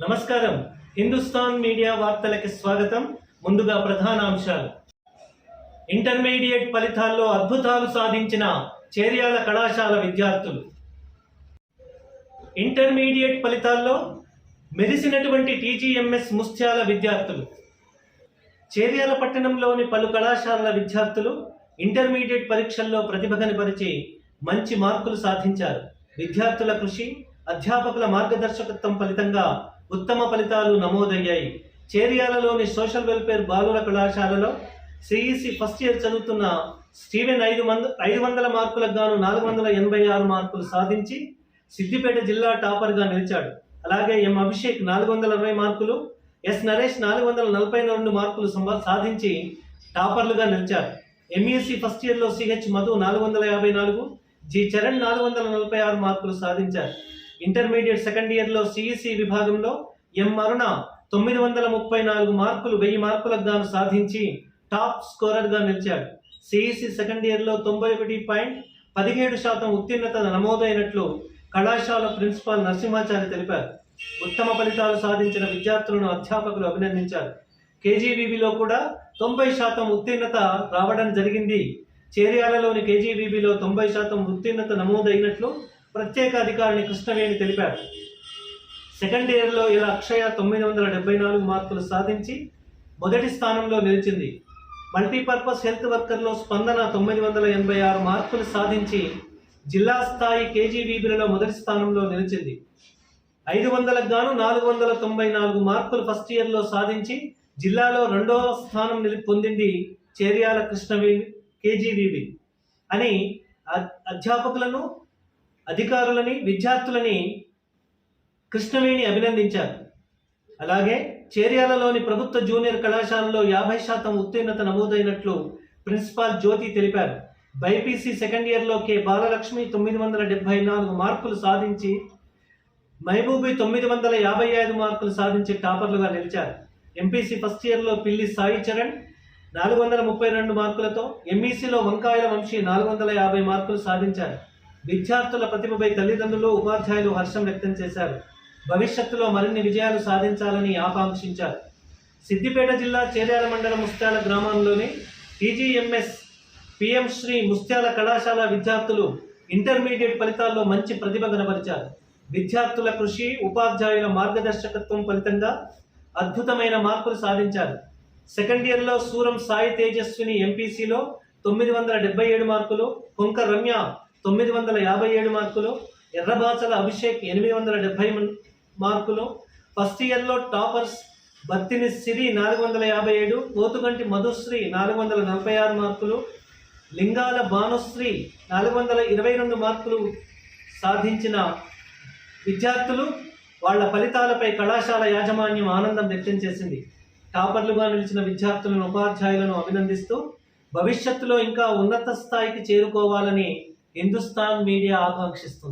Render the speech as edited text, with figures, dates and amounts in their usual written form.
నమస్కారం. హిందుస్థాన్ మీడియా వార్తలకి స్వాగతం. ముందుగా ప్రధానాంశాలు. ఇంటర్మీడియట్ ఫలితాల్లో అద్భుతాలు సాధించిన చేర్యాల కళాశాల విద్యార్థులు. ఇంటర్మీడియట్ ఫలితాల్లో మెరిసినటువంటి టీజీఎంఎస్ ముస్త్యాల విద్యార్థులు. చేర్యాల పట్టణంలోని పలు కళాశాలల విద్యార్థులు ఇంటర్మీడియట్ పరీక్షల్లో ప్రతిభ కనబరిచి మంచి మార్కులు సాధించారు. విద్యార్థుల కృషి, అధ్యాపకుల మార్గదర్శకత్వం ఫలితంగా ఉత్తమ ఫలితాలు నమోదయ్యాయి. చేర్యాలలోని సోషల్ వెల్ఫేర్ బాలుర కళాశాలలో సిఈసి ఫస్ట్ ఇయర్ చదువుతున్న స్టీవెన్ 500 మార్కులకు గాను 486 మార్కులు సాధించి సిద్దిపేట జిల్లా టాపర్గా నిలిచాడు. అలాగే ఎం అభిషేక్ 420 మార్కులు, ఎస్ నరేష్ 442 మార్కులు సాధించి టాపర్లుగా నిలిచారు. ఎంఈసి ఫస్ట్ ఇయర్లో సిహెచ్ మధు 454, జి చరణ్ 446 మార్కులు సాధించారు. ఇంటర్మీడియట్ సెకండ్ ఇయర్లో సిఈసి విభాగంలో ఎం అరుణ 934 మార్కులు 1000 మార్కులకు గాను సాధించి టాప్ స్కోరర్గా నిలిచాడు. సిఈసి సెకండ్ ఇయర్లో 91.17% ఉత్తీర్ణత నమోదైనట్లు కళాశాల ప్రిన్సిపాల్ నరసింహాచారి తెలిపారు. ఉత్తమ ఫలితాలు సాధించిన విద్యార్థులను అధ్యాపకులు అభినందించారు. కేజీవీబీలో కూడా 90% ఉత్తీర్ణత రావడం జరిగింది. చేర్యాలలోని కేజీవీబీలో 90% ఉత్తీర్ణత నమోదైనట్లు ప్రత్యేక అధికారిని కృష్ణవేణి తెలిపారు. సెకండ్ ఇయర్లో ఇలా అక్షయ 974 మార్కులు సాధించి మొదటి స్థానంలో నిలిచింది. మల్టీపర్పస్ హెల్త్ వర్కర్లో స్పందన 986 మార్కులు సాధించి జిల్లా స్థాయి కేజీవీబీలలో మొదటి స్థానంలో నిలిచింది. 500కు గాను 494 మార్కులు ఫస్ట్ ఇయర్లో సాధించి జిల్లాలో రెండవ స్థానం పొందింది చేర్యాల కృష్ణవేణి కేజీవీబీ అని అధ్యాపకులను, అధికారులని, విద్యార్థులని కృష్ణవేణి అభినందించారు. అలాగే చేర్యాలలోని ప్రభుత్వ జూనియర్ కళాశాలలో 50% ఉత్తీర్ణత నమోదైనట్లు ప్రిన్సిపాల్ జ్యోతి తెలిపారు. బైపీసీ సెకండ్ ఇయర్లో కె బాలలక్ష్మి 974 మార్కులు సాధించి, మహబూబీ 955 మార్కులు సాధించి టాపర్లుగా నిలిచారు. ఎంపీసీ ఫస్ట్ ఇయర్లో పిల్లి సాయి చరణ్ 432 మార్కులతో, ఎంఈసీలో వంకాయల వంశీ 450 మార్కులు సాధించారు. విద్యార్థుల ప్రతిభపై తల్లిదండ్రులు, ఉపాధ్యాయులు హర్షం వ్యక్తం చేశారు. భవిష్యత్తులో మరిన్ని విజయాలు సాధించాలని ఆకాంక్షించారు. సిద్దిపేట జిల్లా చేర్యాల మండలం ముస్త్యాల గ్రామంలోని టీజీఎంఎస్ పిఎం శ్రీ ముస్త్యాల కళాశాల విద్యార్థులు ఇంటర్మీడియట్ ఫలితాల్లో మంచి ప్రతిభ కనబరిచారు. విద్యార్థుల కృషి, ఉపాధ్యాయుల మార్గదర్శకత్వం ఫలితంగా అద్భుతమైన మార్కులు సాధించారు. సెకండ్ ఇయర్లో సూరం సాయి తేజస్విని ఎంపీసీలో 977 మార్కులు, కొంక రమ్య 957 మార్కులు, ఎర్రబాచల అభిషేక్ 870 మార్కులు. ఫస్ట్ ఇయర్లో టాపర్స్ బత్తిని సిరి 457, పోతుగంటి మధుశ్రీ 446 మార్కులు, లింగాల భానుశ్రీ 422 మార్కులు సాధించిన విద్యార్థులు వాళ్ల ఫలితాలపై కళాశాల యాజమాన్యం ఆనందం వ్యక్తం చేసింది. టాపర్లుగా నిలిచిన విద్యార్థులను, ఉపాధ్యాయులను అభినందిస్తూ భవిష్యత్తులో ఇంకా ఉన్నత స్థాయికి చేరుకోవాలని హిందుస్థాన్ మీడియా ఆకాంక్షిస్తుంది.